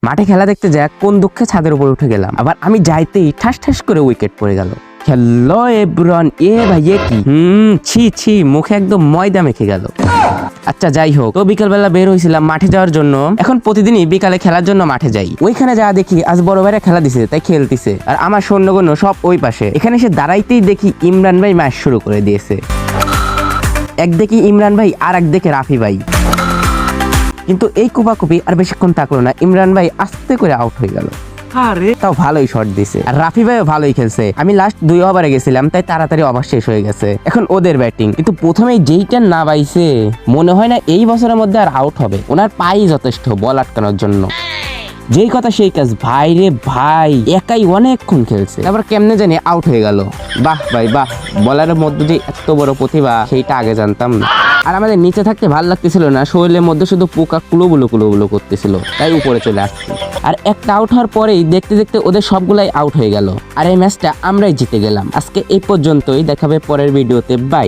মাঠে খেলা দেখতে যায় কোন দুঃখে ছাদের উপর উঠে গেলাম, আবার আমি যাইতেই ঠাস ঠাস করে উইকেট পড়ে গেল। হ্যালো এভরিওয়ান, ভাই কি ছি ছি, মুখে একদম ময়দা মেখে গেল। আচ্ছা যাই হোক, তো বিকালবেলা বের হয়েছিলাম মাঠে যাওয়ার জন্য। এখন প্রতিদিনই বিকালে খেলার জন্য মাঠে যাই। ওইখানে যা দেখি আজ বড় ভাইরা খেলা দিছে, তাই খেলতেছে, আর আমার সৈন্যগণ্য সব ওই পাশে। এখানে এসে দাঁড়াইতেই দেখি ইমরান ভাই ম্যাচ শুরু করে দিয়েছে। এক দেখি ইমরান ভাই আর এক দেখে রাফি ভাই, কিন্তু এই কুপাকুপি আর বেশিক্ষণ থাকলো না, ইমরান ভাই আস্তে করে আউট হয়ে গেল। তাও ভালোই শট দিছে, আর রাফি ভাইও ভালোই খেলছে। আমি লাস্ট 2 ওভারে গেছিলাম, তাই তাড়াতাড়ি ওভার শেষ হয়ে গেছে। এখন ওদের ব্যাটিং, কিন্তু প্রথমেই যেইটা না বাইছে, মনে হয় না এই বছরের মধ্যে আর আউট হবে। ওনার পাই যথেষ্ট বল আটকানোর জন্য। যেই কথা সেই কাজ, ভাই রে ভাই, একাই অনেকক্ষণ খেলছে, তারপর কেমনে জানি আউট হয়ে গেল। বাহ ভাই বাহ, বলারের মধ্যে যে এত বড় প্রতিভা, সেইটা আগে জানতাম না। আর আমাদের নিচে থাকতে ভালো লাগতেছিল না, শরীরের মধ্যে শুধু পোকা কুলোবুলো করতেছিল, তাই উপরে চলে আসছে। আর একটা আউট হওয়ার পরেই দেখতে দেখতে ওদের সবগুলাই আউট হয়ে গেল, আর এই ম্যাচটা আমরাই জিতে গেলাম। আজকে এই পর্যন্তই, দেখাবে পরের ভিডিওতে, বাই।